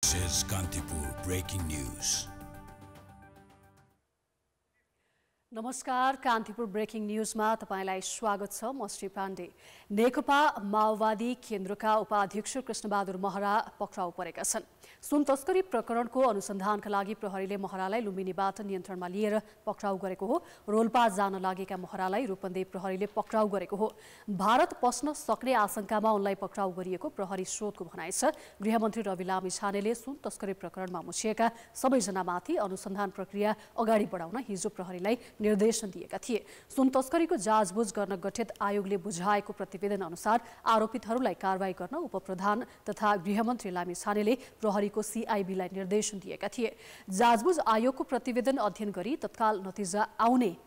This is Kantipur Breaking News. नमस्कार, Kantipur breaking न्युजमा तपाईलाई स्वागत छ। म श्री पाण्डे। नेकपा माओवादी केन्द्रका उपाध्यक्ष कृष्णबहादुर महरा पक्राउ परेका छन्। सुन तस्करी प्रकरणको अनुसन्धानका लागि प्रहरीले महरालाई लुम्बिनीबाट नियन्त्रणमा लिएर पक्राउ गरेको हो। रोल्पा जान लागेका महरालाई रूपन्देही प्रहरीले पक्राउ गरेको हो। भारत पस्न सक्ने आशंकामा उनलाई पक्राउ गरिएको प्रहरी स्रोतको भनाइ छ। गृहमन्त्री रवि लामिछानेले सुन तस्करी प्रकरणमा मुछिएका सबैजनामाथि अनुसन्धान प्रक्रिया अगाडि बढाउन हिजो प्रहरीलाई निर्देशन दिएका थिए। सुन तस्करीको जाँचबुझ गर्न गठित आयोगले बुझाएको प्रतिवेदन अनुसार आरोपितहरूलाई कारवाही गर्न उपप्रधान तथा गृहमन्त्री लामिछानेले प्रहरीको सीआईबीलाई निर्देशन दिएका थिए। जाँचबुझ आयोगको प्रतिवेदन अध्ययन गरी तत्काल नतिजा आउने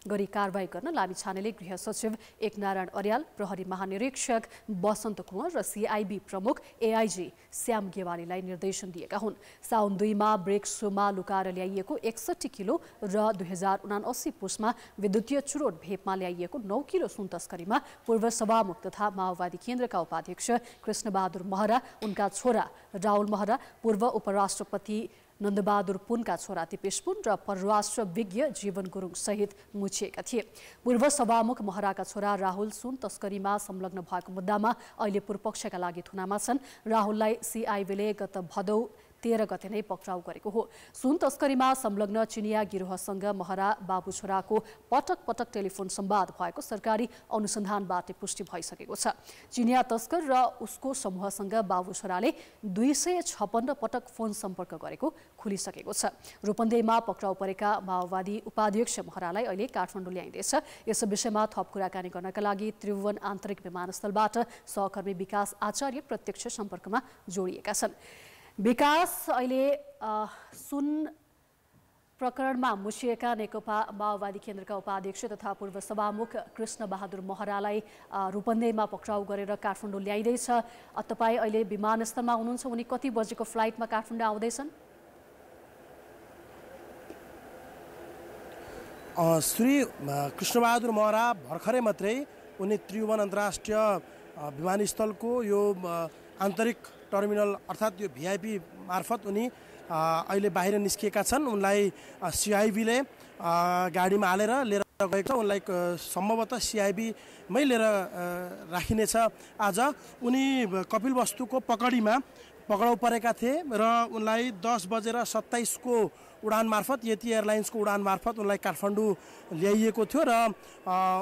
गरी कारवाही गर्न लामिछानेले गृह सचिव एकनारायण अर्याल, प्रहरी महानिरीक्षक बसन्त कुँवर र सीआईबी प्रमुख एआईजी श्याम गेवालीलाई निर्देशन दिएका हुन्। साउन 2 मा ब्रेक सोमा लुकाएर ल्याइएको 61 किलो र 2079 पुसमा विद्युतीय चुरोट भेपमा ल्याइएको 9 किलो सुन तस्करीमा पूर्व सभामुख तथा माओवादी केन्द्रका उपाध्यक्ष कृष्णबहादुर महरा, उनका छोरा राहुल महरा, पूर्व उपराष्ट्रपति नन्दबहादुर पुनका छोरा दिपेश पुन र परराष्ट्र विज्ञ जीवन गुरुङ सहित मुछिएका थिए। पूर्व सभामुख महराका छोरा राहुल सुन तस्करीमा संलग्न भएको मुद्दामा अहिले पूर्वपक्षका लागि थुनामा छन्। राहुललाई सीआईबीले गत भदौ 13 गते नै पक्राउ गरेको हो। सुन तस्करीमा संलग्न चिनिया गिरोहसँग महरा बाबु छोराको पटक पटक टेलिफोन संवाद भएको सरकारी अनुसन्धानबाट पुष्टि भइसकेको छ। चिनिया तस्कर र उसको समूहसँग बाबु छोराले 256 पटक फोन सम्पर्क गरेको खुलिसकेको छ। रूपन्देहीमा पक्राउ परेका माओवादी उपाध्यक्ष महरालाई अहिले काठमाडौँ ल्याइँदैछ। यस विषयमा थप कुराकानी गर्नका लागि त्रिभुवन आन्तरिक विमानस्थलबाट सहकर्मी विकास आचार्य प्रत्यक्ष सम्पर्कमा जोडिएका छन्। विकास, अहिले सुन प्रकरणमा मुछिएका नेकपा माओवादी केन्द्रका उपाध्यक्ष तथा पूर्व सभामुख कृष्णबहादुर महरालाई रूपन्देहीमा पक्राउ गरेर काठमाडौँ ल्याइँदैछ। तपाईँ अहिले विमानस्थलमा हुनुहुन्छ। उनी कति बजेको फ्लाइटमा काठमाडौँ आउँदैछन्? श्री कृष्णबहादुर महरा भर्खरै मात्रै उनी त्रिभुवन अन्तर्राष्ट्रिय विमानस्थलको यो आन्तरिक टर्मिनल अर्थात् यो भिआइपी मार्फत उनी अहिले बाहिर निस्किएका छन्। उनलाई सीआईबीले गाडीमा हालेर लिएर गएको छ। उनलाई सम्भवतः सीआईबीमै लिएर राखिनेछ। आज उनी कपिलवस्तुको पकडाउ परेका थिए र उनलाई 10:27 को उडान मार्फत यति एयरलाइन्सको उडान मार्फत उनलाई काठमाडौँ ल्याइएको थियो र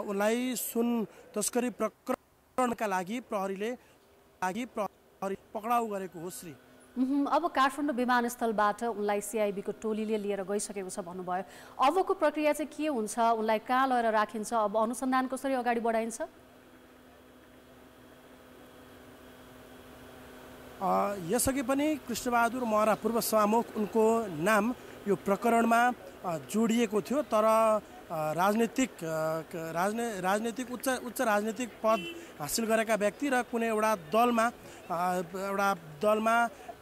उनलाई सुन तस्करी प्रकरणका लागि प्रहरीले पक्राउ गरेको हो। श्री अब काठमाडौँ विमानस्थलबाट उनलाई सीआईबीको टोलीले लिएर गइसकेको छ भन्नुभयो। अबको प्रक्रिया चाहिँ के हुन्छ? उनलाई कहाँ लगेर राखिन्छ? अब अनुसन्धान कसरी अगाडि बढाइन्छ? यसअघि पनि कृष्णबहादुर महरा पूर्व सभामुख, उनको नाम यो प्रकरणमा जोडिएको थियो, तर राजनीतिक उच्च राजनीतिक पद हासिल गरेका व्यक्ति र कुनै एउटा दलमा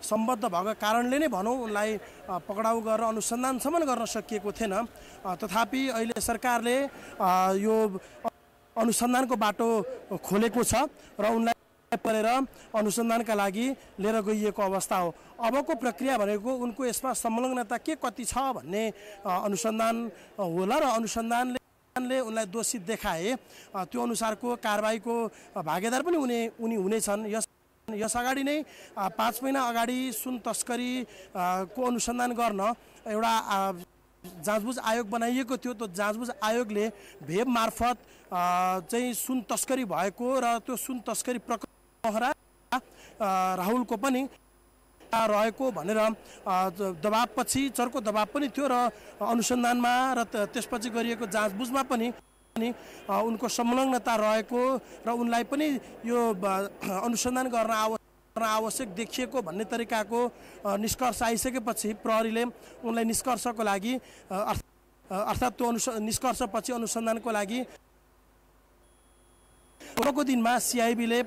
सम्बद्ध भएको कारणले नै भनौँ उनलाई पक्राउ गरेर अनुसन्धानसम्म गर्न सकिएको थिएन। तथापि अहिले सरकारले यो अनुसन्धानको बाटो खोलेको छ र उनलाई परेर अनुसन्धानका लागि लिएर गइएको अवस्था हो। अबको प्रक्रिया भनेको उनको यसमा संलग्नता के कति छ भन्ने अनुसन्धान होला र अनुसन्धानले उनलाई दोषी देखाए त्यो अनुसारको कारबाहीको भागीदार पनि उनी हुनेछन्। यस अगाडि नै 5 महिना अगाडि सुन तस्करी को अनुसन्धान गर्न एउटा जाँचबुझ आयोग बनाइएको थियो। त्यो जाँचबुझ आयोगले भेब मार्फत चाहिँ सुन तस्करी भएको र त्यो सुन तस्करी प्रकरण राहुलको पनि रहेको भनेर दबावपछि चर्को दबाव पनि थियो र अनुसन्धानमा र त्यसपछि गरिएको जाँचबुझमा पनि उनको संलग्नता रहेको र उनलाई पनि यो अनुसन्धान गर्न आवश्यक देखिएको भन्ने तरिकाको निष्कर्ष आइसकेपछि प्रहरीले उनलाई निष्कर्षको लागि अर्थात् त्यो निष्कर्षपछि अनुसन्धानको लागि अर्को दिनमा सीआईबीले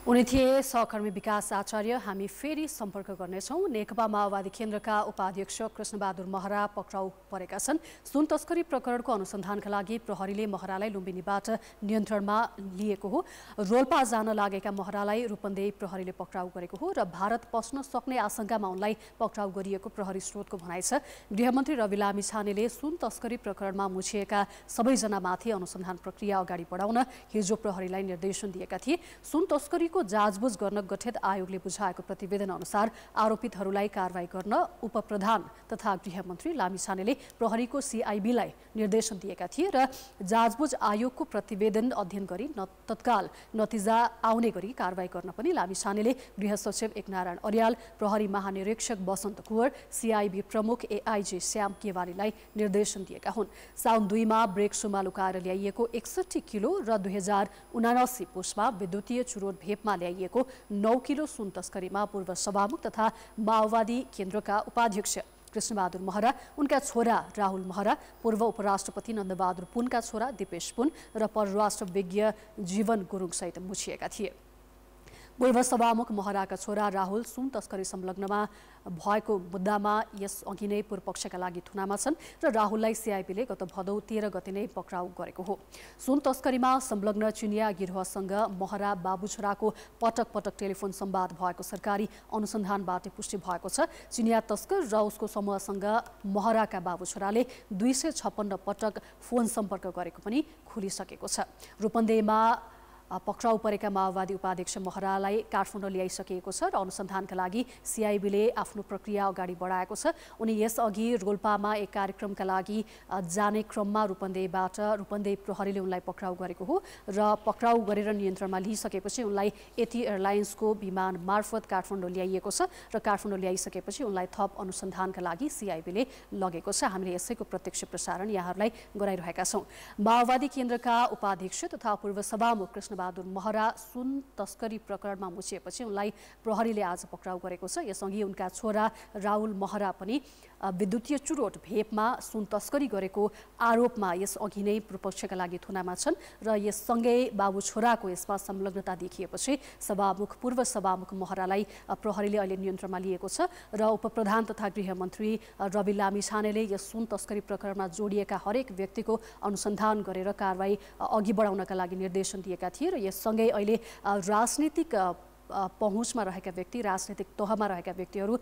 उनी थिए सहकर्मी विकास आचार्य। हामी फेरि सम्पर्क गर्नेछौँ। नेकपा माओवादी केन्द्रका उपाध्यक्ष कृष्णबहादुर महरा पक्राउ परेका छन्। सुन तस्करी प्रकरणको अनुसन्धानका लागि प्रहरीले महरालाई लुम्बिनीबाट नियन्त्रणमा लिएको हो। रोल्पा जान लागेका महरालाई रूपन्देही प्रहरीले पक्राउ गरेको हो र भारत पस्न सक्ने आशंकामा उनलाई पक्राउ गरिएको प्रहरी स्रोतको भनाइ छ। गृहमन्त्री रवि लामिछानेले सुन तस्करी प्रकरणमा मुछिएका सबैजनामाथि अनुसन्धान प्रक्रिया अगाडि बढाउन हिजो प्रहरीलाई निर्देशन दिएका थिए। सुन तस्करीको जाँचबुझ गर्न गठित आयोगले बुझाएको प्रतिवेदन अनुसार आरोपितहरूलाई कारवाही गर्न उपप्रधान तथा गृहमन्त्री लामिछानेले प्रहरीको सिआइबीलाई निर्देशन दिएका थिए र जाँचबुझ आयोगको प्रतिवेदन अध्ययन गरी तत्काल नतिजा आउने गरी कारवाही गर्न पनि लामिछानेले गृह सचिव एकनारायण अर्याल, प्रहरी महानिरीक्षक बसन्त कुँवर, सिआइबी प्रमुख एआइजी श्याम केवालीलाई निर्देशन दिएका हुन्। साउन 2 मा ब्रेक सुमा लुकाएर ल्याइएको 61 किलो र 2079 पुसमा विद्युतीय चुरोट भेपमा ल्याइएको 9 किलो सुन तस्करीमा पूर्व सभामुख तथा माओवादी केन्द्रका उपाध्यक्ष कृष्णबहादुर महरा, उनका छोरा राहुल महरा, पूर्व उपराष्ट्रपति नन्दबहादुर पुनका छोरा दिपेश पुन र परराष्ट्र विज्ञ जीवन गुरुङसहित मुछिएका थिए। पूर्व सभामुख महराका छोरा राहुल सुन तस्करी संलग्नमा भएको मुद्दामा यस अघि नै पूर्वपक्षका लागि थुनामा छन् र राहुललाई सिआइबीले गत भदौ 13 गते नै पक्राउ गरेको हो। सुन तस्करीमा संलग्न चिनिया गिरोहसँग महरा बाबु छोराको पटक पटक टेलिफोन संवाद भएको सरकारी अनुसन्धानबाट पुष्टि भएको छ। चिनिया तस्कर र उसको समूहसँग महराका बाबु छोराले 256 पटक फोन सम्पर्क गरेको पनि खुलिसकेको छ। रूपन्देहीमा पक्राउ परेका माओवादी उपाध्यक्ष महरालाई काठमाडौँ ल्याइसकिएको छ र अनुसन्धानका लागि सिआइबीले आफ्नो प्रक्रिया अगाडि बढाएको छ। उनी यसअघि रोल्पामा एक कार्यक्रमका लागि जाने क्रममा रूपन्देही प्रहरीले उनलाई पक्राउ गरेको हो र पक्राउ गरेर नियन्त्रणमा लिइसकेपछि उनलाई एटी एयरलाइन्सको विमान मार्फत काठमाडौँ ल्याइएको छ र काठमाडौँ ल्याइसकेपछि उनलाई थप अनुसन्धानका लागि सिआइबीले लगेको छ। हामीले यसैको प्रत्यक्ष प्रसारण यहाँहरूलाई गराइरहेका छौँ। माओवादी केन्द्रका उपाध्यक्ष तथा पूर्व सभामुख कृष्णबहादुर महरा सुन तस्करी प्रकरणमा मुछिएपछि उनलाई प्रहरीले आज पक्राउ गरेको छ। यसअघि उनका छोरा राहुल महरा पनि विद्युतीय चुरोट भेपमा सुन तस्करी गरेको आरोपमा यसअघि नै पूर्वपक्षका लागि थुनामा छन् र यससँगै बाबु छोराको यसमा संलग्नता देखिएपछि पूर्व सभामुख महरालाई प्रहरीले अहिले नियन्त्रणमा लिएको छ र उपप्रधान तथा गृहमन्त्री रवि लामिछानेले यस सुन तस्करी प्रकरणमा जोडिएका हरेक व्यक्तिको अनुसन्धान गरेर कारवाही अघि बढाउनका लागि निर्देशन दिएका थिए र यससँगै अहिले राजनीतिक पहुँचमा रहेका व्यक्ति, राजनीतिक तहमा रहेका व्यक्तिहरू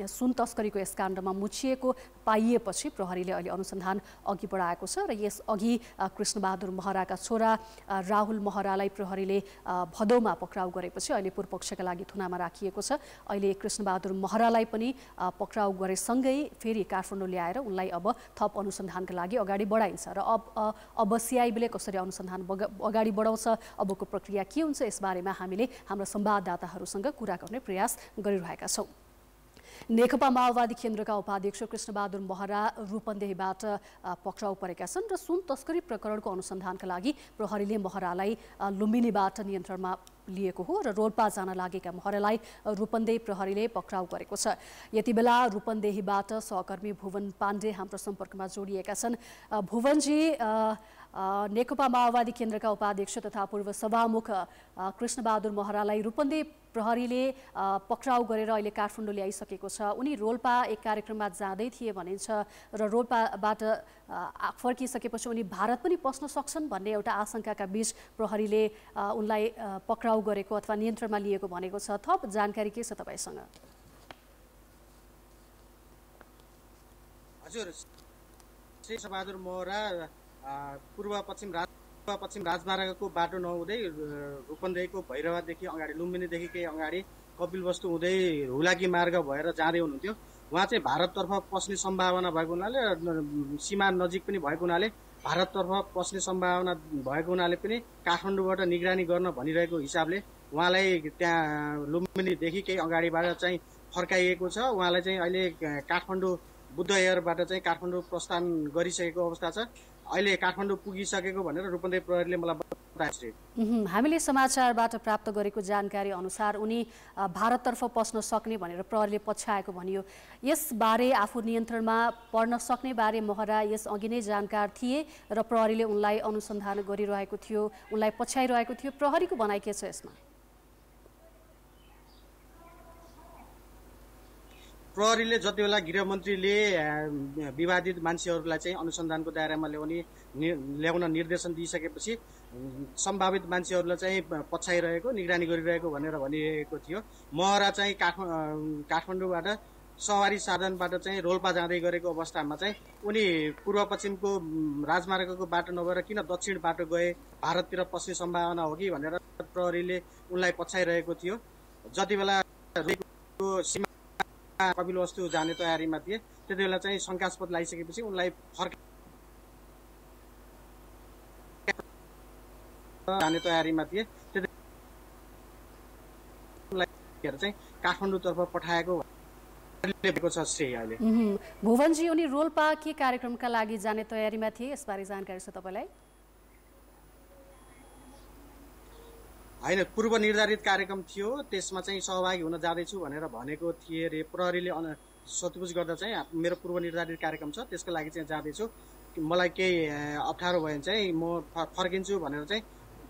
सुन तस्करीको यस काण्डमा मुछिएको पाइएपछि प्रहरीले अहिले अनुसन्धान अघि बढाएको छ र यसअघि कृष्णबहादुर महराका छोरा राहुल महरालाई प्रहरीले भदौमा पक्राउ गरेपछि अहिले पूर्वपक्षका लागि थुनामा राखिएको छ। अहिले कृष्णबहादुर महरालाई पनि पक्राउ गरेसँगै फेरि काठमाडौँ ल्याएर उनलाई अब थप अनुसन्धानका लागि अगाडि बढाइन्छ र अब सिआइबीले कसरी अनुसन्धान अगाडि बढाउँछ, अबको प्रक्रिया के हुन्छ, यसबारेमा हामीले हाम्रो संवाददाताहरूसँग कुरा गर्ने प्रयास गरिरहेका छौँ। नेकपा माओवादी केन्द्रका उपाध्यक्ष कृष्णबहादुर महरा रूपन्देहीबाट पक्राउ परेका छन् र सुन तस्करी प्रकरणको अनुसन्धानका लागि प्रहरीले महरालाई लुम्बिनीबाट नियन्त्रणमा लिएको हो र रोल्पा जान लागेका महरालाई रूपन्देही प्रहरीले पक्राउ गरेको छ। यति बेला रूपन्देहीबाट सहकर्मी भुवन पाण्डे हाम्रो सम्पर्कमा जोडिएका छन्। भुवनजी, नेकपा माओवादी केन्द्रका उपाध्यक्ष तथा पूर्व सभामुख कृष्णबहादुर महरालाई रूपन्देही प्रहरीले पक्राउ गरेर अहिले काठमाडौँ ल्याइसकेको छ। उनी रोल्पा एक कार्यक्रममा जाँदै थिए भनिन्छ र रोल्पाबाट फर्किसकेपछि उनी भारत पनि पस्न सक्छन् भन्ने एउटा आशंकाका बीच प्रहरीले उनलाई पक्राउ गरेको अथवा नियन्त्रणमा लिएको भनेको छ। थप जानकारी के छ तपाईसँग? हजुर, कृष्णबहादुर महरा पूर्व पश्चिम राजमार्गको बाटो नहुँदै रूपन्देहीको भैरवादेखि अगाडि, लुम्बिनीदेखि केही अगाडि कपिलवस्तु हुँदै हुलाकी मार्ग भएर जाँदै हुनुहुन्थ्यो। उहाँ चाहिँ भारततर्फ पस्ने सम्भावना भएको हुनाले, सीमा नजिक पनि भएको हुनाले, भारततर्फ पस्ने सम्भावना भएको हुनाले पनि काठमाडौँबाट निगरानी गर्न भनिरहेको हिसाबले उहाँलाई त्यहाँ लुम्बिनीदेखि केही अगाडिबाट चाहिँ फर्काइएको छ। उहाँलाई चाहिँ अहिले काठमाडौँ बुद्ध एयरबाट चाहिँ काठमाडौँ प्रस्थान गरिसकेको अवस्था छ। अहिले काठमाडौँ पुगिसकेको भनेर रूपन्देही प्रहरीले मलाई बताएको छ। हामीले समाचारबाट प्राप्त गरेको जानकारी अनुसार उनी भारततर्फ पस्न सक्ने भनेर प्रहरीले पछ्याएको भनियो। यसबारे आफू नियन्त्रणमा पर्न सक्ने बारे महरा यसअघि नै जानकार थिए र प्रहरीले उनलाई अनुसन्धान गरिरहेको थियो, उनलाई पछ्याइरहेको थियो। प्रहरीको भनाइ के छ यसमा? प्रहरीले जति बेला गृहमन्त्रीले विवादित मान्छेहरूलाई चाहिँ अनुसन्धानको दायरामा ल्याउन निर्देशन दिइसकेपछि सम्भावित मान्छेहरूलाई चाहिँ पछ्याइरहेको निगरानी गरिरहेको भनेर भनिरहेको थियो। महरा चाहिँ काठमाडौँबाट सवारी साधनबाट चाहिँ रोल्पा जाँदै गरेको अवस्थामा चाहिँ उनी पूर्व पश्चिमको राजमार्गको बाटो नभएर किन दक्षिण बाटो गए, भारततिर पस्ने सम्भावना हो कि भनेर प्रहरीले उनलाई पछ्याइरहेको थियो। जति बेला सीमा कपिलवस्तु जाने तयारीमा थिए त्यति बेला चाहिँ शङ्कास्पद लागिसकेपछि उनलाई जाने तयारीमा थिए त्यति चाहिँ काठमाडौँतर्फ पठाएको छ श्रेय। अहिले भुवनजी उनी रोल्पा के कार्यक्रमका लागि जाने तयारीमा थिए, यसबारे जानकारी छ तपाईँलाई? होइन, पूर्व निर्धारित कार्यक्रम थियो, त्यसमा चाहिँ सहभागी हुन जाँदैछु भनेर भनेको थिए रे। प्रहरीले सोधपुछ गर्दा चाहिँ मेरो पूर्व निर्धारित कार्यक्रम छ, त्यसको लागि चाहिँ जाँदैछु, मलाई केही अप्ठ्यारो भयो भने चाहिँ म फर्किन्छु भनेर चाहिँ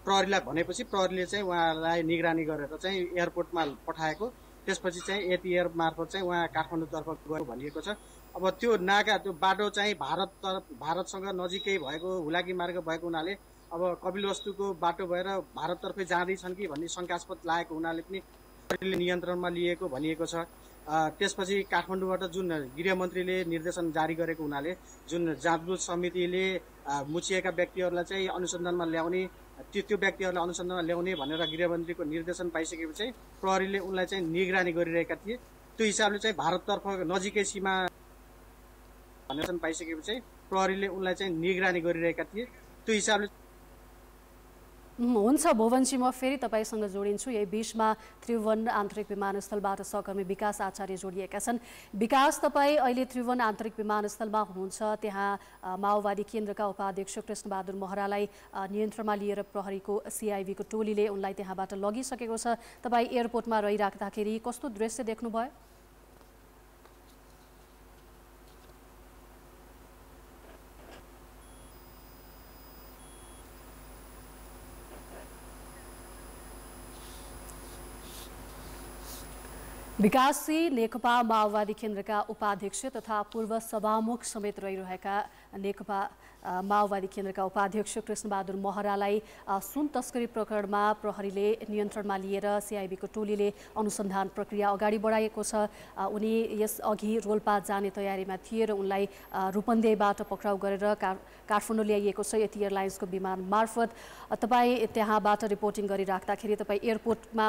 प्रहरीलाई भनेपछि प्रहरीले चाहिँ उहाँलाई निगरानी गरेर चाहिँ एयरपोर्टमा पठाएको। त्यसपछि चाहिँ एटीएर मार्फत चाहिँ उहाँ काठमाडौँतर्फ गयो भनिएको छ। अब त्यो नाका त्यो बाटो चाहिँ भारतसँग नजिकै भएको हुलाकी मार्ग भएको हुनाले अब कपिलवस्तुको बाटो भएर भारततर्फै जाँदैछन् कि भन्ने शङ्कास्पद लागेको हुनाले पनि प्रहरीले नियन्त्रणमा लिएको भनिएको छ। त्यसपछि काठमाडौँबाट जुन गृहमन्त्रीले निर्देशन जारी गरेको हुनाले जुन जाँचबुझ समितिले मुछिएका व्यक्तिहरूलाई चाहिँ अनुसन्धानमा ल्याउने त्यो व्यक्तिहरूलाई अनुसन्धानमा ल्याउने भनेर गृहमन्त्रीको निर्देशन पाइसकेपछि चाहिँ प्रहरीले उनलाई चाहिँ निगरानी गरिरहेका थिए। त्यो हिसाबले चाहिँ भारततर्फ नजिकै सीमा निर्देशन पाइसकेपछि चाहिँ प्रहरीले उनलाई चाहिँ निगरानी गरिरहेका थिए। त्यो हिसाबले हुन्छ भुवनजी, म फेरि तपाईँसँग जोडिन्छु। यही बीचमा त्रिभुवन आन्तरिक विमानस्थलबाट सहकर्मी विकास आचार्य जोडिएका छन्। विकास, तपाईँ अहिले त्रिभुवन आन्तरिक विमानस्थलमा हुनुहुन्छ। त्यहाँ माओवादी केन्द्रका उपाध्यक्ष कृष्णबहादुर महरालाई नियन्त्रणमा लिएर प्रहरीको सिआइबीको टोलीले उनलाई त्यहाँबाट लगिसकेको छ। तपाईँ एयरपोर्टमा रहिराख्दाखेरि कस्तो दृश्य देख्नुभयो? विकासजी, नेकपा माओवादी केन्द्रका उपाध्यक्ष तथा पूर्व सभामुख समेत रहिरहेका नेकपा माओवादी केन्द्रका उपाध्यक्ष कृष्णबहादुर महरालाई सुन तस्करी प्रकरणमा प्रहरीले नियन्त्रणमा लिएर सिआइबीको टोलीले अनुसन्धान प्रक्रिया अगाडि बढाएको छ। उनी यसअघि रोल्पा जाने तयारीमा थिए र उनलाई रूपन्देहीबाट पक्राउ गरेर काठमाडौँ ल्याइएको छ यति एयरलाइन्सको विमान मार्फत। तपाईँ त्यहाँबाट रिपोर्टिङ गरिराख्दाखेरि तपाईँ एयरपोर्टमा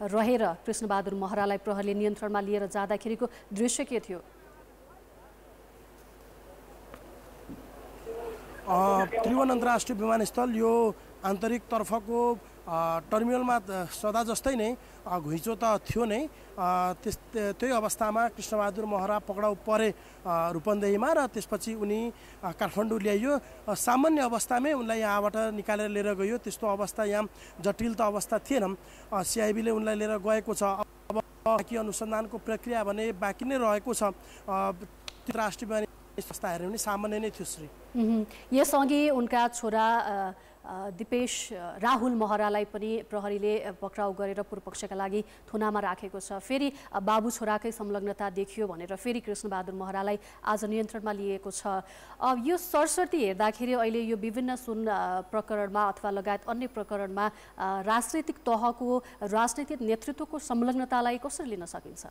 रहेर कृष्णबहादुर महरालाई प्रहरीले नियन्त्रणमा लिएर जाँदाखेरिको दृश्य के थियो? त्रिभुवन अन्तर्राष्ट्रिय विमानस्थल यो आन्तरिक तर्फको टर्मिनलमा सदा जस्तै नै घुइँचो त थियो नै। त्यही अवस्थामा कृष्णबहादुर महरा पक्राउ परे रूपन्देहीमा र त्यसपछि उनी काठमाडौँ ल्याइयो। सामान्य अवस्थामै उनलाई यहाँबाट निकालेर लिएर गयो। त्यस्तो अवस्था यहाँ जटिल त अवस्था थिएन। सिआइबीले उनलाई लिएर गएको छ। अब बाँकी अनुसन्धानको प्रक्रिया भने बाँकी नै रहेको छ। राष्ट्रिय संस्था हेर्ने पनि सामान्य नै थियो श्री। यसअघि उनका छोरा दिपेश राहुल महरालाई पनि प्रहरीले पक्राउ गरेर पूर्वपक्षका लागि थुनामा राखेको छ। फेरि बाबु छोराकै संलग्नता देखियो भनेर फेरि कृष्णबहादुर महरालाई आज नियन्त्रणमा लिएको छ। यो सरसर्ती हेर्दाखेरि अहिले यो विभिन्न सुन प्रकरणमा अथवा लगायत अन्य प्रकरणमा राजनीतिक तहको राजनीतिक नेतृत्वको संलग्नतालाई कसरी लिन सकिन्छ?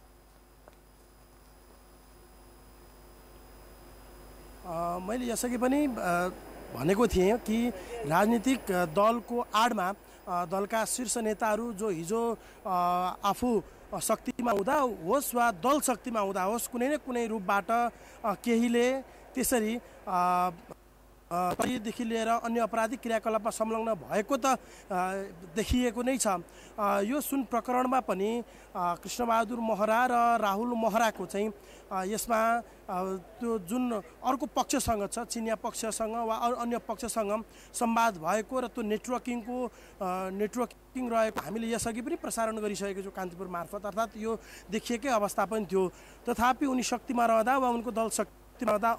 मैले यसअघि पनि भनेको थिएँ कि राजनीतिक दलको आडमा दलका शीर्ष नेताहरू जो हिजो आफू शक्तिमा हुँदा होस् वा दल शक्तिमा हुँदा होस् कुनै न कुनै रूपबाट केहीले त्यसरी देखि लिएर अन्य आपराधिक क्रियाकलापमा संलग्न भएको त देखिएको नै छ। यो सुन प्रकरणमा पनि कृष्णबहादुर महरा र राहुल महराको चाहिँ यसमा त्यो जुन अर्को पक्षसँग छ, चिनिया पक्षसँग वा अन्य पक्षसँग संवाद भएको र त्यो नेटवर्किङ रहेको हामीले यसअघि पनि प्रसारण गरिसकेको छौँ कान्तिपुर मार्फत। अर्थात् यो देखिएकै अवस्था पनि थियो। तथापि उनी शक्तिमा रहँदा वा उनको दल हुँदा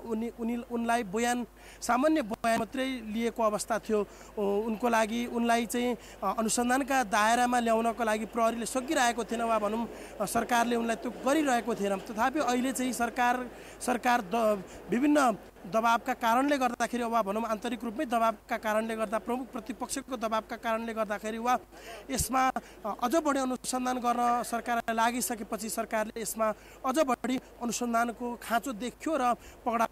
उनलाई बयान सामान्य बयान मात्रै लिएको अवस्था थियो। उनको लागि उनलाई चाहिँ अनुसन्धानका दायरामा ल्याउनको लागि प्रहरीले सकिरहेको थिएन वा भनौँ सरकारले उनलाई त्यो गरिरहेको थिएन। तथापि अहिले चाहिँ सरकार विभिन्न दबावका कारणले गर्दाखेरि वा भनौँ आन्तरिक रूपमै दबावका कारणले गर्दा प्रमुख प्रतिपक्षको दबावका कारणले गर्दाखेरि वा यसमा अझ बढी अनुसन्धान गर्न सरकारलाई लागिसकेपछि सरकारले यसमा अझ बढी अनुसन्धानको खाँचो देख्यो र पकडा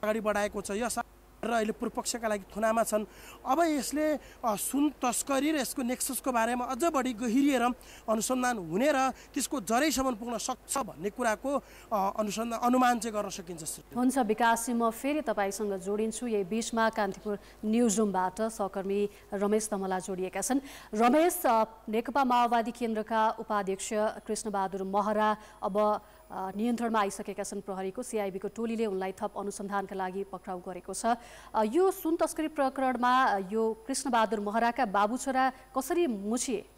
अगाडि बढाएको छ। यस र अहिले पूर्वपक्षका लागि थुनामा छन्। अब यसले सुन तस्करी र यसको नेक्ससको बारेमा अझ बढी गहिरिएर अनुसन्धान हुने र त्यसको जरैसम्म पुग्न सक्छ भन्ने कुराको अनुमान चाहिँ गर्न सकिन्छ। हुन्छ विकास, म फेरि तपाईँसँग जोडिन्छु। यही बिचमा कान्तिपुर न्युज रुमबाट सहकर्मी रमेश धमला जोडिएका छन्। रमेश, नेकपा माओवादी केन्द्रका उपाध्यक्ष कृष्णबहादुर महरा अब नियन्त्रणमा आइसकेका छन् प्रहरीको। सिआइबीको टोलीले उनलाई थप अनुसन्धानका लागि पक्राउ गरेको छ। यो सुन तस्करी प्रकरणमा यो कृष्णबहादुर महराका बाबु छोरा कसरी मुछिए?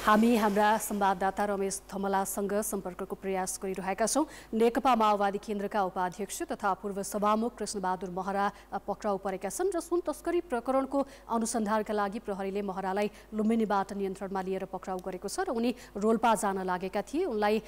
हामी हाम्रा संवाददाता रमेश धमलासँग सम्पर्कको प्रयास गरिरहेका छौँ। नेकपा माओवादी केन्द्रका उपाध्यक्ष तथा पूर्व सभामुख कृष्णबहादुर महरा पक्राउ परेका छन् र सुन तस्करी प्रकरणको अनुसन्धानका लागि प्रहरीले महरालाई लुम्बिनीबाट नियन्त्रणमा लिएर पक्राउ गरेको छ र उनी रोल्पा जान लागेका थिए। उनलाई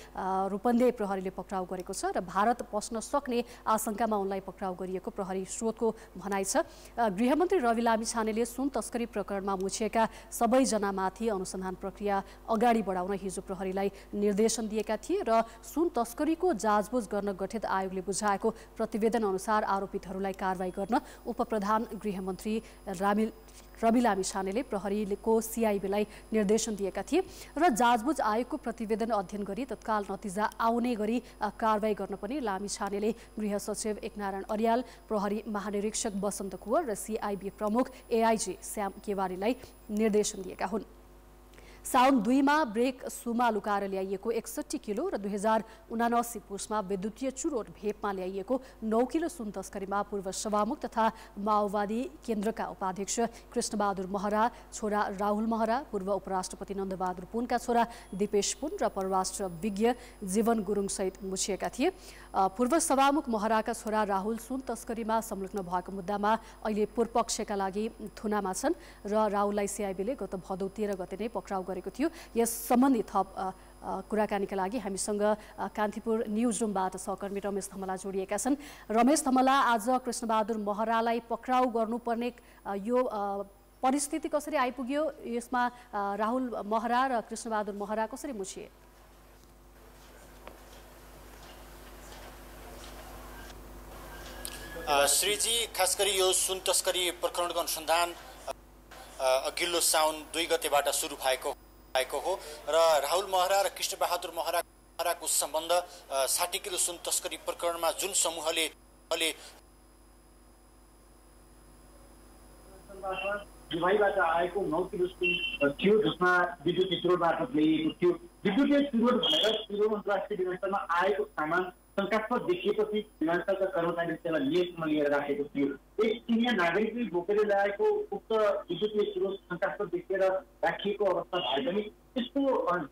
रूपन्देही प्रहरीले पक्राउ गरेको छ र भारत पस्न सक्ने आशंकामा उनलाई पक्राउ गरिएको प्रहरी स्रोतको भनाइ छ। गृहमन्त्री रवि लामिछानेले सुन तस्करी प्रकरणमा मुछिएका सबैजनामाथि अनुसन्धान प्रक्रिया अगाडि बढाउन हिजो प्रहरीलाई निर्देशन दिएका थिए र सुन तस्करीको जाँचबुझ गर्न गठित आयोगले बुझाएको प्रतिवेदन अनुसार आरोपितहरूलाई कारवाही गर्न उपप्रधान गृहमन्त्री रवि लामिछानेले प्रहरीको सिआइबीलाई निर्देशन दिएका थिए र जाँचबुझ आयोगको प्रतिवेदन अध्ययन गरी तत्काल नतिजा आउने गरी कारवाही गर्न पनि लामिछानेले गृह सचिव एकनारायण अर्याल, प्रहरी महानिरीक्षक बसन्त कुँवर र सिआइबी प्रमुख एआइजी श्याम केवारीलाई निर्देशन दिएका हुन्। साउन 2 मा ब्रेक सुमा लुकाएर ल्याइएको 61 किलो र 2079 पुसमा विद्युतीय चुरोट भेपमा ल्याइएको 9 किलो सुन तस्करीमा पूर्व सभामुख तथा माओवादी केन्द्रका उपाध्यक्ष कृष्णबहादुर महरा, छोरा राहुल महरा, पूर्व उपराष्ट्रपति नन्दबहादुर पुनका छोरा दिपेश पुन र परराष्ट्र विज्ञ जीवन गुरुङसहित मुछिएका थिए। पूर्व सभामुख महराका छोरा राहुल सुन तस्करीमा संलग्न भएको मुद्दामा अहिले पूर्वपक्षका लागि थुनामा छन् र राहुललाई सिआइबीले गत भदौ 13 गते नै पक्राउ गरेको थियो। यस सम्बन्धी थप कुराकानीका लागि हामीसँग कान्तिपुर न्युज रुमबाट सहकर्मी रमेश धमला जोडिएका छन्। रमेश धमला, आज कृष्णबहादुर महरालाई पक्राउ गर्नुपर्ने यो परिस्थिति कसरी आइपुग्यो? यसमा राहुल महरा र कृष्णबहादुर महरा कसरी मुछिए? श्रीजी, खास गरी यो सुन तस्करी प्रकरणको अनुसन्धान अघिल्लो साउन 2 गतेबाट सुरु भएको हो र राहुल महरा र कृष्णबहादुर महराको सम्बन्ध 60 किलो सुन तस्करी प्रकरणमा जुन समूहले दुबईबाट आएको 9 किलो सुन थियो, जसमा विद्युतीय चुरोटबाट ल्याइएको थियो। विद्युतीय चुरोट भनेर सिलोन अन्तर्राष्ट्रिय विमानस्थलमा आएको सामान शंकास्पद देखिएपछि विमानस्थलका कर्मचारीले त्यसलाई नियन्त्रणमा लिएर राखेको थियो। एक चिनिया नागरिकले बोकेर ल्याएको उक्त विद्युतीय स्रोत शंकास्पद देखेर राखिएको अवस्था भए पनि त्यसको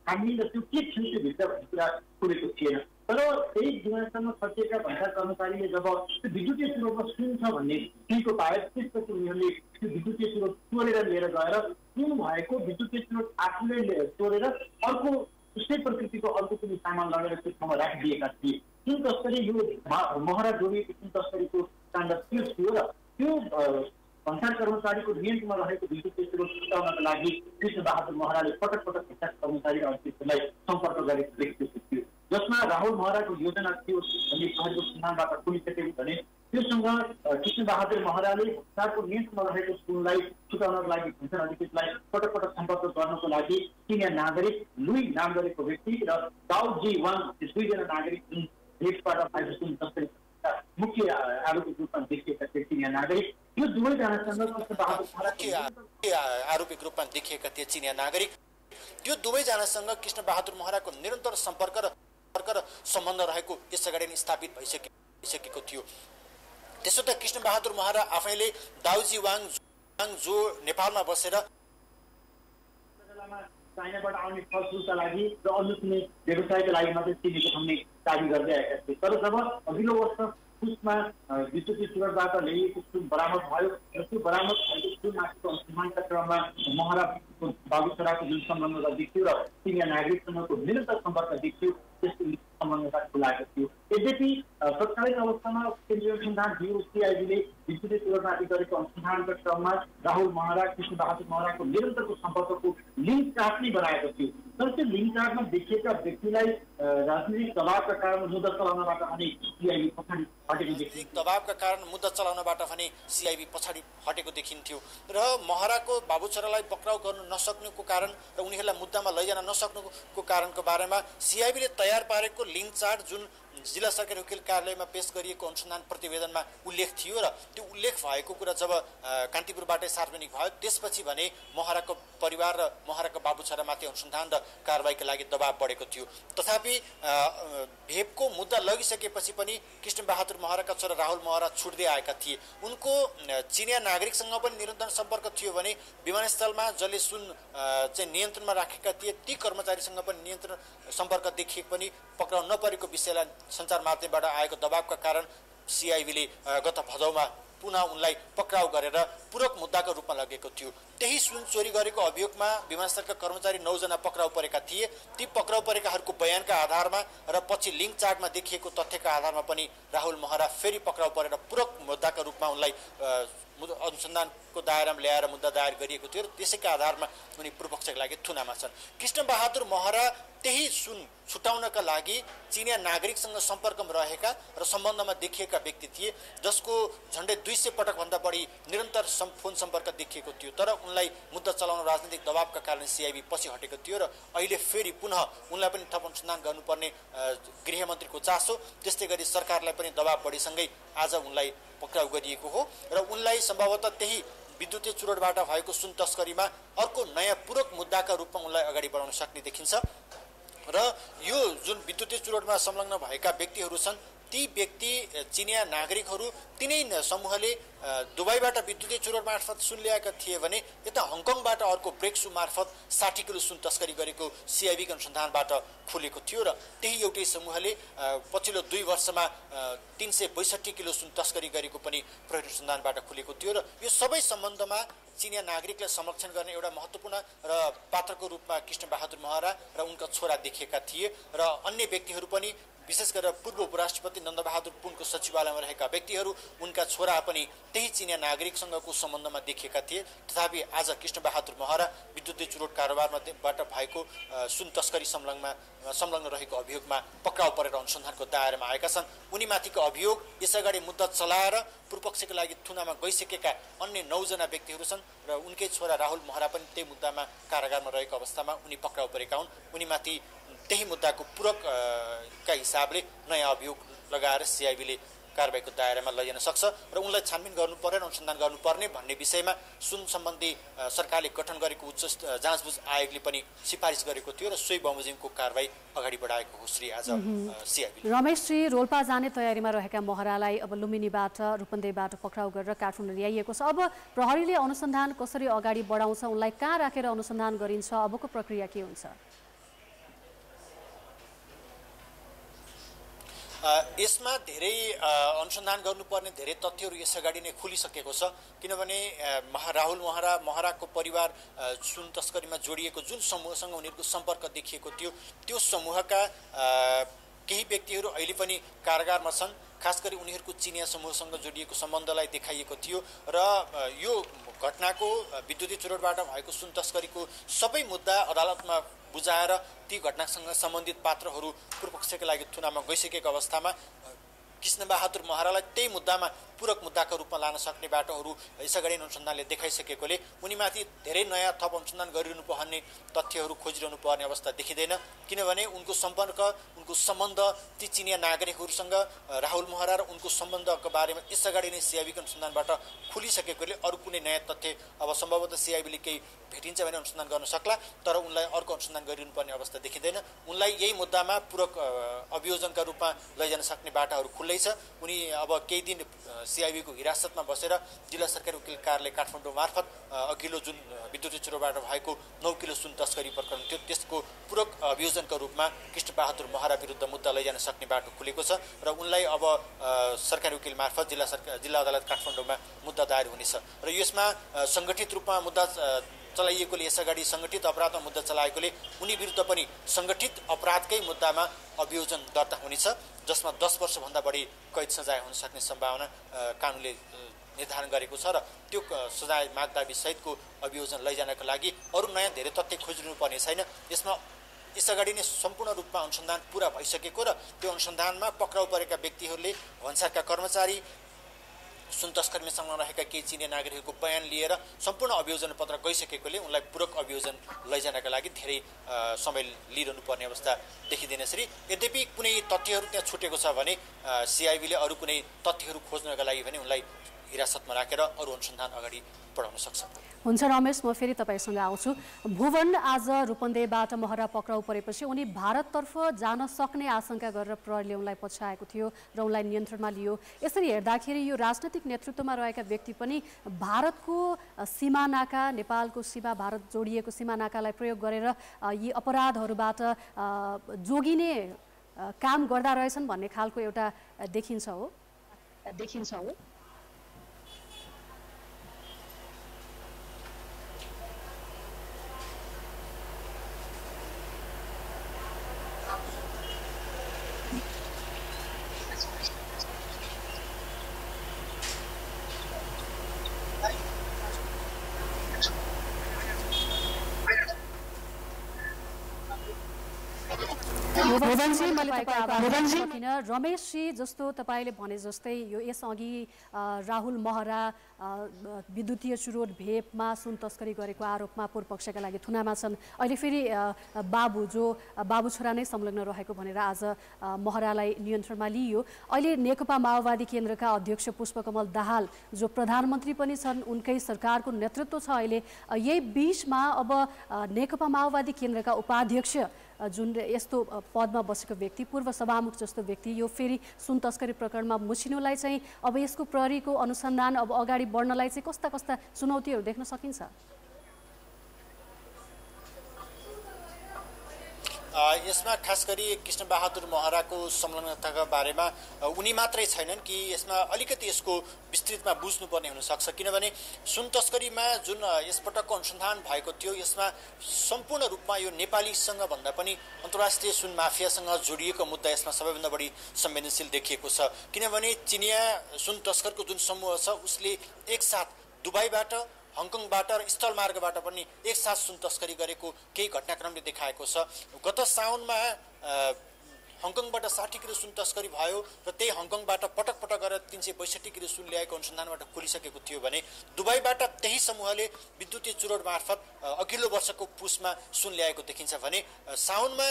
छानबिन र त्यो के थियो त्यो भित्र भन्ने कुरा खुलेको थिएन। तर त्यही विमानस्थलमा फर्किएका भएका कर्मचारीले जब त्यो विद्युतीय स्रोतमा सुन छ भन्ने सुनको पाए, त्यसपछि उनीहरूले त्यो विद्युतीय स्रोत चोरेर लिएर गएर सुन भएको विद्युतीय स्रोत आफूले चोरेर अर्को उस्तै प्रकृतिको अर्को कुनै सामान लगेर त्यो ठाउँमा राखिदिएका थिए। सुन तस्करी यो महरा जोडिएको सुन तस्करीको काण्ड त्यो थियो र त्यो भन्सार कर्मचारीको नियन्त्रणमा रहेको विद्युतीय स्रोत छुटाउनका लागि कृष्णबहादुर महराले पटक पटक यस्ता कर्मचारी र अधिकारीलाई सम्पर्क गरेको देखिएको थियो, जसमा राहुल महराको योजना थियो भन्ने प्रहरीको सुनबाट खुलिसकेको भने त्योसँग कृष्णबहादुर महराले भन्सारको नियन्त्रणमा रहेको सुनलाई छुटाउनको लागि भन्सार अधिकारीलाई पटक पटक सम्पर्क गर्नको लागि चिनिया नागरिक लुई नाम गरेको व्यक्ति र दाउ जी वाङ दुईजना नागरिक जुन देशबाट भएको सुन तस्करी मुख्य आरोपी रूपमा देखिएका थिए चिनिया नागरिक, यो दुवैजनासँग आरोपी रूपमा देखिएका थिए चिनिया नागरिक, त्यो दुवैजनासँग कृष्णबहादुर महराको निरन्तर सम्पर्क र सम्बन्ध रहेको यसअगाडि नै स्थापित भइसक्यो। सकेको थियो। त्यसो त कृष्णबहादुर महरा आफैले दाउजी वाङ जो नेपालमा बसेर चाइनाबाट आउने फलफुलका लागि र अन्य कुनै व्यवसायका लागि मात्रै चिनीको खाने दाबी गर्दै आएका थिए। तर जब अघिल्लो वर्ष पुसमा विद्युतीय चुरोटबाट ल्याइएको सुन बरामद भयो र त्यो बरामद भएको सुनमाथिको अनुसन्धानका क्रममा महराको बाबुछोराको जुन सम्बन्ध देखियो र चिनिया नागरिकसँगको निरन्तर सम्पर्क देखियो त्यसको सम्बन्धता खुलाएको थियो। यद्यपि तत्कालीन अवस्थामा केन्द्रीय अनुसन्धान ब्युरो सिआइबीले विद्युतीय चुरोटमाथि गरेको अनुसन्धानका क्रममा राहुल महरा कृष्णबहादुर महराको निरन्तरको सम्पर्कको लिङ्क चार्ट नै बनाएको थियो। तर त्यो लिङ्क चार्टमा देखिएका व्यक्तिलाई राजनीतिक दबावका कारण मुद्दा चलाउनबाट भने सिआइबी पछाडि हटेको देखियो। दबावका कारण मुद्दा चलाउनबाट भने सिआइबी पछाडि हटेको देखिन्थ्यो र महराको बाबुछोरालाई पक्राउ गर्न नसक्नुको कारण र उनीहरूलाई मुद्दामा लैजान नसक्नुको कारणको बारेमा सिआइबीले तयार पारेको लिङ्क चार्ट जुन जिल्ला सरकारी वकिल कार्यालयमा पेश गरिएको अनुसन्धान प्रतिवेदनमा उल्लेख थियो र त्यो उल्लेख भएको कुरा जब कान्तिपुरबाटै सार्वजनिक भयो त्यसपछि भने महराको परिवार र महराको बाबुछोरामाथि अनुसन्धान र कारबाहीका लागि दबाव बढेको थियो। तथापि भेपको मुद्दा लगिसकेपछि पनि कृष्णबहादुर महराका छोरा राहुल महरा छुट्दै आएका थिए। उनको चिनिया नागरिकसँग पनि निरन्तर सम्पर्क थियो भने विमानस्थलमा जसले सुन चाहिँ नियन्त्रणमा राखेका थिए ती कर्मचारीसँग पनि नियन्त्रण सम्पर्क देखिए पनि पक्राउ नपरेको विषयलाई सञ्चार माध्यमबाट आएको दबावका कारण सिआइबीले गत भदौमा पुनः उनलाई पक्राउ गरेर पूरक मुद्दाको रूपमा लगेको थियो। त्यही सुन चोरी गरेको अभियोगमा विमानस्थलका कर्मचारी 9 जना पक्राउ परेका थिए। ती पक्राउ परेकाहरूको बयानका आधारमा र पछि लिङ्क चार्टमा देखिएको तथ्यका आधारमा पनि राहुल महरा फेरि पक्राउ परेर पूरक मुद्दाका रूपमा उनलाई अनुसन्धानको दायरामा ल्याएर मुद्दा दायर गरिएको थियो र त्यसैका आधारमा उनी पूर्वपक्षका लागि थुनामा छन्। कृष्णबहादुर महरा त्यही सुन छुटाउनका लागि चिनिया नागरिकसँग सम्पर्कमा रहेका र सम्बन्धमा देखिएका व्यक्ति थिए जसको झन्डै 200 पटकभन्दा बढी निरन्तर फोन सम्पर्क देखिएको थियो। तर उनलाई मुद्दा चलाउन राजनीतिक दबावका कारण सिआइबी पछि हटेको थियो र अहिले फेरि पुनः उनलाई पनि थप अनुसन्धान गर्नुपर्ने गृहमन्त्रीको चासो, त्यस्तै गरी सरकारलाई पनि दबाव बढीसँगै आज उनलाई पक्राउ गरिएको हो र उनलाई सम्भवतः त्यही विद्युतीय चुरोटबाट भएको सुन तस्करीमा अर्को नयाँ पूरक मुद्दाका रूपमा उनलाई अगाडि बढाउन सक्ने देखिन्छ र यो जुन विद्युतीय चुरोटमा संलग्न भएका व्यक्तिहरू छन् ती व्यक्ति चिनिया नागरिकहरू तिनै समूहले दुबईबाट विद्युतीय चुरोट मार्फत सुन ल्याएका थिए भने यता हङकङबाट अर्को ब्रेक्सु मार्फत 60 किलो सुन तस्करी गरेको सिआइबीको अनुसन्धानबाट खुलेको थियो र त्यही एउटै समूहले पछिल्लो 2 वर्षमा 362 किलो सुन तस्करी गरेको पनि प्रहरी अनुसन्धानबाट खुलेको थियो र यो सबै सम्बन्धमा चिनिया नागरिकलाई संरक्षण गर्ने एउटा महत्त्वपूर्ण र पात्रको रूपमा कृष्णबहादुर महरा र उनका छोरा देखिएका थिए र अन्य व्यक्तिहरू पनि विशेष गरेर पूर्व उपराष्ट्रपति नन्दबहादुर पुनको सचिवालयमा रहेका व्यक्तिहरू उनका छोरा पनि त्यही चिनिया नागरिकसँगको सम्बन्धमा देखिएका थिए। तथापि आज कृष्णबहादुर महरा विद्युतीय चुरोट कारोबारबाट भएको सुन तस्करी संलग्न रहेको अभियोगमा पक्राउ परेर अनुसन्धानको दायरामा आएका छन्। उनीमाथिको अभियोग यसअगाडि मुद्दा चलाएर पूर्वपक्षका लागि थुनामा गइसकेका अन्य 9 जना व्यक्तिहरू छन् र उनकै छोरा राहुल महरा पनि त्यही मुद्दामा कारागारमा रहेको अवस्थामा उनी पक्राउ परेका हुन्। उनीमाथि त्यही मुद्दाको पूरक का हिसाबले नयाँ अभियोग लगाएर सिआइबीले कारबाहीको दायरामा लैजान सक्छ र उनलाई छानबिन गर्नुपर्ने र अनुसन्धान गर्नुपर्ने भन्ने विषयमा सुन सम्बन्धी सरकारले गठन गरेको उच्च जाँचबुझ आयोगले पनि सिफारिस गरेको थियो र सोही बमोजिमको कारबाही अगाडि बढाएको हो श्री आज सिआइबी। रमेशजी, रोल्पा जाने तयारीमा रहेका महरालाई अब लुम्बिनीबाट रूपन्देहीबाट पक्राउ गरेर काठमाडौँ ल्याइएको छ। अब प्रहरीले अनुसन्धान कसरी अगाडि बढाउँछ, उनलाई कहाँ राखेर अनुसन्धान गरिन्छ, अबको प्रक्रिया के हुन्छ? यसमा धेरै अनुसन्धान गर्नुपर्ने धेरै तथ्यहरू यसअगाडि नै खुलिसकेको छ। किनभने राहुल महराको परिवार सुन तस्करीमा जोडिएको जुन समूहसँग उनीहरूको सम्पर्क देखिएको थियो त्यो समूहका केही व्यक्तिहरू अहिले पनि कारागारमा छन्। खास गरी उनीहरूको चिनिया समूहसँग जोडिएको सम्बन्धलाई देखाइएको थियो र यो घटनाको विद्युतीय चुरोटबाट भएको सुन तस्करीको सबै मुद्दा अदालतमा बुझाएर ती घटनासँग सम्बन्धित पात्रहरू पूर्वपक्षका लागि थुनामा गइसकेको अवस्थामा कृष्णबहादुर महरालाई त्यही मुद्दामा पूरक मुद्दाका रूपमा लान सक्ने बाटोहरू यसअगाडि अनुसन्धानले देखाइसकेकोले उनीमाथि धेरै नयाँ थप अनुसन्धान गरिरहनु पर्ने तथ्यहरू खोजिरहनु पर्ने अवस्था देखिँदैन। किनभने उनको सम्पर्क, उनको सम्बन्ध ती चिनिया नागरिकहरूसँग राहुल महरा र उनको सम्बन्धको बारेमा यसअगाडि नै सिआइबीको अनुसन्धानबाट खुलिसकेकोले अरू कुनै नयाँ तथ्य अब सम्भवतः सिआइबीले केही भेटिन्छ भने अनुसन्धान गर्न सक्ला, तर उनलाई अर्को अनुसन्धान गरिरहनुपर्ने अवस्था देखिँदैन। उनलाई यही मुद्दामा पूरक अभियोजनका रूपमा लैजान सक्ने बाटाहरू खुल्लै छ। उनी अब केही दिन सिआइबीको हिरासतमा बसेर जिल्ला सरकारी वकिल कार्यालय काठमाडौँ मार्फत अघिल्लो जुन विद्युतीय चुरोबाट भएको 9 किलो सुन तस्करी प्रकरण थियो त्यसको पूरक अभियोजनका रूपमा कृष्णबहादुर महरा विरुद्ध मुद्दा लैजान सक्ने बाटो खुलेको छ र उनलाई अब सरकारी वकिल मार्फत जिल्ला अदालत काठमाडौँमा मुद्दा दायर हुनेछ र यसमा सङ्गठित रूपमा मुद्दा चलाइएकोले यसअगाडि सङ्गठित अपराधमा मुद्दा चलाएकोले उनी विरुद्ध पनि सङ्गठित अपराधकै मुद्दामा अभियोजन दर्ता हुनेछ, जसमा 10 वर्षभन्दा बढी कैद सजाय हुन सक्ने सम्भावना कानुनले निर्धारण गरेको छ र त्यो सजाय मागदाबी सहितको अभियोजन लैजानका लागि अरू नयाँ धेरै तथ्य खोजिनु पर्ने छैन। यसमा यसअगाडि नै सम्पूर्ण रूपमा अनुसन्धान पूरा भइसकेको र त्यो अनुसन्धानमा पक्राउ परेका व्यक्तिहरूले भन्सारका कर्मचारी, सुन तस्करीमा संलग्न रहेका केही चिनिया नागरिकहरूको बयान लिएर सम्पूर्ण अभियोजन पत्र गइसकेकोले उनलाई पूरक अभियोजन लैजानका लागि धेरै समय लिइरहनु पर्ने अवस्था देखिँदैन। श्री यद्यपि कुनै तथ्यहरू त्यहाँ छुटेको छ भने सिआइबीले अरू कुनै तथ्यहरू खोज्नका लागि भने उनलाई हिरासतमा राखेर अरू अनुसन्धान अगाडि बढाउन सक्छ। हुन्छ रमेश, म फेरि तपाईँसँग आउँछु। भुवन आज रूपन्देहीबाट महरा पक्राउ परेपछि उनी भारततर्फ जान सक्ने आशंका गरेर प्रहरीले उनलाई पछ्याएको थियो र उनलाई नियन्त्रणमा लियो। यसरी हेर्दाखेरि यो राजनैतिक नेतृत्वमा रहेका व्यक्ति पनि भारतको सीमानाका, नेपालको सीमा भारत जोडिएको सीमानाकालाई प्रयोग गरेर यी अपराधहरूबाट जोगिने काम गर्दा रहेछन् भन्ने खालको एउटा देखिन्छ हो। रमेशजी, जस्तो तपाईँले भने जस्तै यो यसअघि राहुल महरा विद्युतीय चुरोट भेपमा सुन तस्करी गरेको आरोपमा पूर्व पक्षका लागि थुनामा छन्। अहिले फेरि बाबु छोरा नै संलग्न रहेको भनेर आज महरालाई नियन्त्रणमा लिइयो। अहिले नेकपा माओवादी केन्द्रका अध्यक्ष पुष्पकमल दाहाल जो प्रधानमन्त्री पनि छन्, उनकै सरकारको नेतृत्व छ अहिले। यही बीचमा अब नेकपा माओवादी केन्द्रका उपाध्यक्ष जुन यस्तो पदमा बसेको व्यक्ति, पूर्व सभामुख जस्तो व्यक्ति, यो फेरि सुन तस्करी प्रकरणमा मुछिनुलाई चाहिँ अब यसको प्रहरीको अनुसन्धान अब अगाडि बढ्नलाई चाहिँ कस्ता कस्ता चुनौतीहरू देख्न सकिन्छ? यसमा खास गरी कृष्णबहादुर महराको संलग्नताका बारेमा उनी मात्रै छैनन् कि यसमा अलिकति यसको विस्तृतमा बुझ्नुपर्ने हुनसक्छ। किनभने सुन तस्करीमा जुन यसपटकको अनुसन्धान भएको थियो यसमा सम्पूर्ण रूपमा यो नेपालीसँग भन्दा पनि अन्तर्राष्ट्रिय सुन माफियासँग जोडिएको मुद्दा यसमा सबैभन्दा बढी संवेदनशील देखिएको छ। किनभने चिनिया सुन तस्करको जुन समूह छ उसले एकसाथ दुबईबाट, हङकङबाट र स्थल मार्गबाट पनि एकसाथ सुन तस्करी गरेको केही घटनाक्रमले देखाएको छ। गत साउनमा हङकङबाट 60 किलो सुन तस्करी भयो र त्यही हङकङबाट पटक पटक गरेर 362 किलो सुन ल्याएको अनुसन्धानबाट खुलिसकेको थियो भने दुबईबाट त्यही समूहले विद्युतीय चुरोट मार्फत अघिल्लो वर्षको पुसमा सुन ल्याएको देखिन्छ भने साउनमा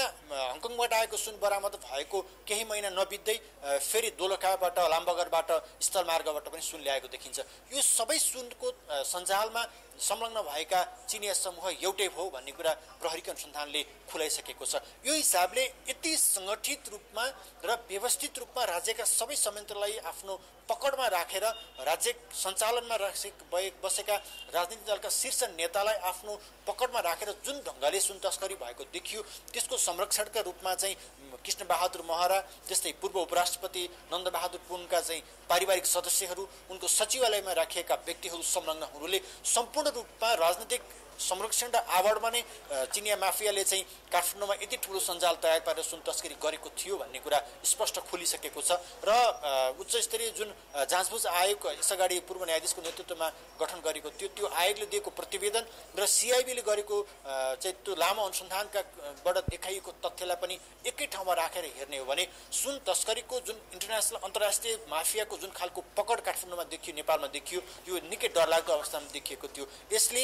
हङकङबाट आएको सुन बरामद भएको केही महिना नबित्दै फेरि दोलखाबाट, लामबगरबाट, स्थल मार्गबाट पनि सुन ल्याएको देखिन्छ। यो सबै सुनको सञ्जालमा संलग्न भएका चिनिया समूह एउटै हो भन्ने कुरा प्रहरीको अनुसन्धानले खुलाइसकेको छ। यो हिसाबले यति सङ्गठित रूपमा र व्यवस्थित रूपमा राज्यका सबै संयन्त्रलाई आफ्नो पकडमा राखेर राज्य सञ्चालनमा बसेका राजनीतिक दलका शीर्ष नेतालाई आफ्नो पकडमा राखेर जुन ढङ्गले सुन तस्करी भएको देखियो त्यसको संरक्षणका रूपमा चाहिँ कृष्णबहादुर महरा जस्तै पूर्व उपराष्ट्रपति नन्दबहादुर पुनका चाहिँ पारिवारिक सदस्यहरू, उनको सचिवालयमा राखिएका व्यक्तिहरू संलग्न हुनुले सम्पूर्ण रूपमा राजनीतिक संरक्षण र आवडमा नै चिनिया माफियाले चाहिँ काठमाडौँमा यति ठुलो सञ्जाल तयार पारेर सुन तस्करी गरेको थियो भन्ने कुरा स्पष्ट खोलिसकेको छ र उच्च स्तरीय जुन जाँचबुझ आयोग यसअगाडि पूर्व न्यायाधीशको नेतृत्वमा गठन गरेको थियो त्यो आयोगले दिएको प्रतिवेदन र सिआइबीले गरेको चाहिँ त्यो लामो अनुसन्धानकाबाट देखाइएको तथ्यलाई पनि एकै ठाउँमा राखेर हेर्ने हो भने सुन तस्करीको जुन इन्टरनेसनल अन्तर्राष्ट्रिय माफियाको जुन खालको पकड काठमाडौँमा देखियो, नेपालमा देखियो, यो निकै डरलाग्दो अवस्थामा देखिएको थियो। यसले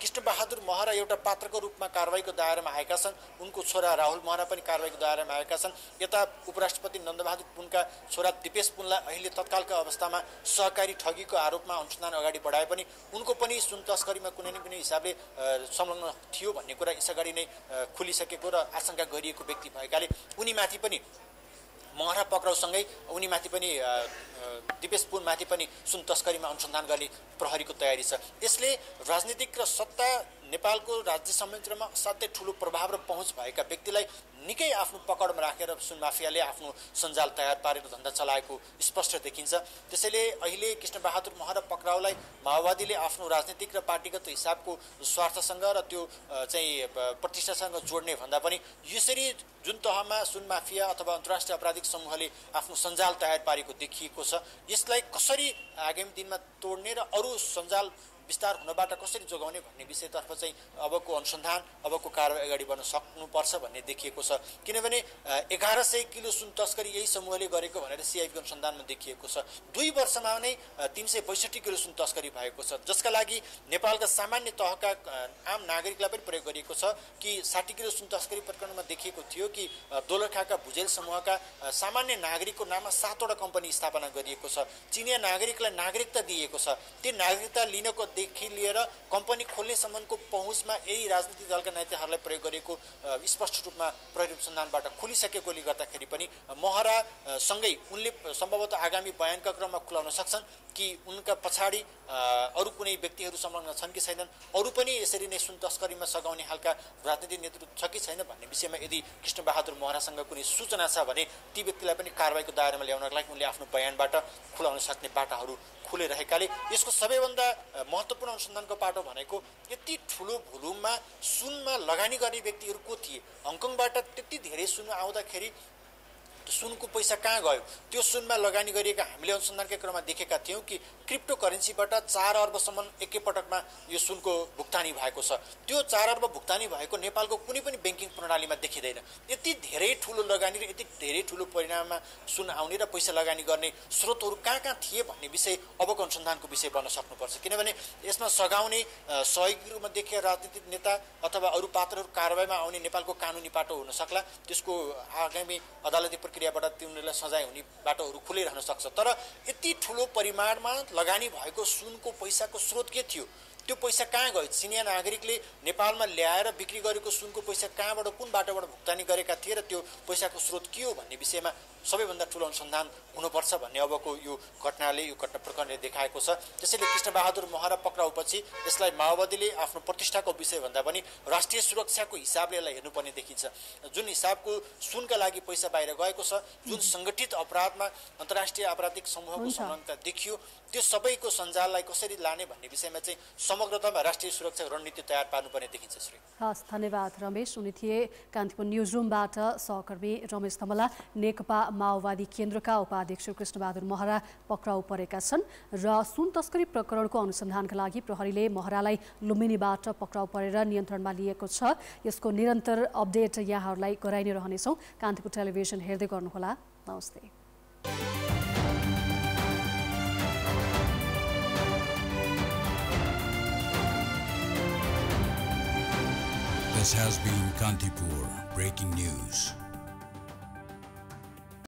कृष्णबहादुर महरा एउटा पात्रको रूपमा कारबाहीको दायरामा आएका छन्, उनको छोरा राहुल महरा पनि कारबाहीको दायरामा आएका छन्। यता उपराष्ट्रपति नन्दबहादुर पुनका छोरा दिपेश पुनलाई अहिले तत्कालका अवस्थामा सहकारी ठगीको आरोपमा अनुसन्धान अगाडि बढाए पनि उनको पनि सुन तस्करीमा कुनै न कुनै हिसाबले संलग्न थियो भन्ने कुरा यसअगाडि नै खुलिसकेको र आशंका गरिएको व्यक्ति भएकाले उनीमाथि पनि महरा पक्राउसँगै उनीमाथि पनि दिपेश पुनमाथि पनि सुन तस्करीमा अनुसन्धान गर्ने प्रहरीको तयारी छ। यसले राजनीतिक र सत्ता नेपालको राज्य संयन्त्रमा असाध्यै ठुलो प्रभाव र पहुँच भएका व्यक्तिलाई निकै आफ्नो पकडमा राखेर सुन माफियाले आफ्नो सञ्जाल तयार पारेर धन्दा चलाएको स्पष्ट देखिन्छ। त्यसैले अहिले कृष्णबहादुर महरा पक्राउलाई माओवादीले आफ्नो राजनीतिक र पार्टीगत हिसाबको स्वार्थसँग र त्यो चाहिँ प्रतिष्ठासँग जोड्ने भन्दा पनि यसरी जुन तहमा सुन माफिया अथवा अन्तर्राष्ट्रिय आपराधिक समूहले आफ्नो सञ्जाल तयार पारेको देखिएको छ, यसलाई कसरी आगामी दिनमा तोड्ने र अरू सञ्जाल विस्तार हुनबाट कसरी जोगाउने भन्ने विषयतर्फ चाहिँ अबको अनुसन्धान, अबको कारबाही अगाडि बढ्न सक्नुपर्छ भन्ने देखिएको छ। किनभने 1100 किलो सुन तस्करी यही समूहले गरेको भनेर सिआइबीको अनुसन्धानमा देखिएको छ। 2 वर्षमा नै 362 किलो सुन तस्करी भएको छ, जसका लागि नेपालका सामान्य तहका आम नागरिकलाई पनि प्रयोग गरिएको छ कि 60 किलो सुन तस्करी प्रकरणमा देखिएको थियो कि दोलखाका भुजेल समूहका सामान्य नागरिकको नाममा 7 वटा कम्पनी स्थापना गरिएको छ। चिनिया नागरिकलाई नागरिकता दिएको छ। त्यो नागरिकता लिनको देखि लिएर कम्पनी खोल्ने सम्बन्धको पहुँचमा यही राजनीतिक दलका नेताहरूलाई प्रयोग गरेको स्पष्ट रूपमा प्रहरी अनुसन्धानबाट खुलिसकेकोले गर्दाखेरि पनि महरासँगै उनले सम्भवतः आगामी बयानका क्रममा खुलाउन सक्छन् कि उनका पछाडि अरू कुनै व्यक्तिहरू संलग्न छन् कि छैनन्, अरू पनि यसरी नै सुन तस्करीमा सघाउने खालका राजनीतिक नेतृत्व छ कि छैन भन्ने विषयमा यदि कृष्णबहादुर महरासँग कुनै सूचना छ भने ती व्यक्तिलाई पनि कारबाहीको दायरामा ल्याउनका लागि उनले आफ्नो बयानबाट खुलाउन सक्ने बाटाहरू खुलिरहेकाले यसको सबैभन्दा महत्त्वपूर्ण अनुसन्धानको पाटो भनेको यति ठुलो भोल्युममा सुनमा लगानी गर्ने व्यक्तिहरू को थिए, हङकङबाट त्यति धेरै सुन आउँदाखेरि सुनको पैसा कहाँ गयो, त्यो सुनमा लगानी गरिएका हामीले अनुसन्धानकै क्रममा देखेका थियौँ कि क्रिप्टो करेन्सीबाट 4 अर्बसम्म एकैपटकमा यो सुनको भुक्तानी भएको छ। त्यो 4 अर्ब भुक्तानी भएको नेपालको कुनै पनि ब्याङ्किङ प्रणालीमा देखिँदैन। यति धेरै ठुलो लगानी र यति धेरै ठुलो परिणाममा सुन आउने र पैसा लगानी गर्ने स्रोतहरू कहाँ कहाँ थिए भन्ने विषय अबको अनुसन्धानको विषय बन्न सक्नुपर्छ। किनभने यसमा सघाउने सहयोगी रूपमा देखिएका राजनीतिक नेता अथवा अरू पात्रहरू कारबाहीमा आउने नेपालको कानुनी पाटो हुन सक्ला, त्यसको आगामी अदालती प्रक्रियाबाट तिनीहरूलाई सजाय हुने बाटोहरू खुलिरहन सक्छ। तर यति ठुलो परिमाणमा लगानी भएको सुनको पैसाको स्रोत के थियो, त्यो पैसा कहाँ गयो, चिनिया नागरिकले नेपालमा ल्याएर बिक्री गरेको सुनको पैसा कहाँबाट कुन बाटोबाट भुक्तानी गरेका थिए र त्यो पैसाको स्रोत के हो भन्ने विषयमा सबैभन्दा ठुलो अनुसन्धान हुनुपर्छ भन्ने अबको यो घटनाले, यो घटना प्रकरणले देखाएको छ। त्यसैले कृष्णबहादुर महरा पक्राउपछि यसलाई माओवादीले आफ्नो प्रतिष्ठाको विषय भन्दा पनि राष्ट्रिय सुरक्षाको हिसाबले यसलाई हेर्नुपर्ने देखिन्छ। जुन हिसाबको सुनका लागि पैसा बाहिर गएको छ, जुन सङ्गठित अपराधमा अन्तर्राष्ट्रिय आपराधिक समूहको संलग्नता देखियो, त्यो सबैको सञ्जाललाई कसरी लाने भन्ने विषयमा चाहिँ समग्रतामा राष्ट्रिय सुरक्षा रणनीति तयार पार्नुपर्ने देखिन्छ। श्री हस्, धन्यवाद रमेश। उनी थिए कान्तिपुर न्युजरुमबाट सहकर्मी रमेश धमला। नेकपा माओवादी केन्द्रका उपाध्यक्ष कृष्णबहादुर महरा पक्राउ परेका छन् र सुन तस्करी प्रकरणको अनुसन्धानका लागि प्रहरीले महरालाई लुम्बिनीबाट पक्राउ परेर नियन्त्रणमा लिएको छ। यसको निरन्तर अपडेट यहाँहरूलाई गराइ नै रहनेछौँ। कान्तिपुर टेलिभिजन हेर्दै गर्नुहोला। नमस्ते। This has been Kantipur Breaking News.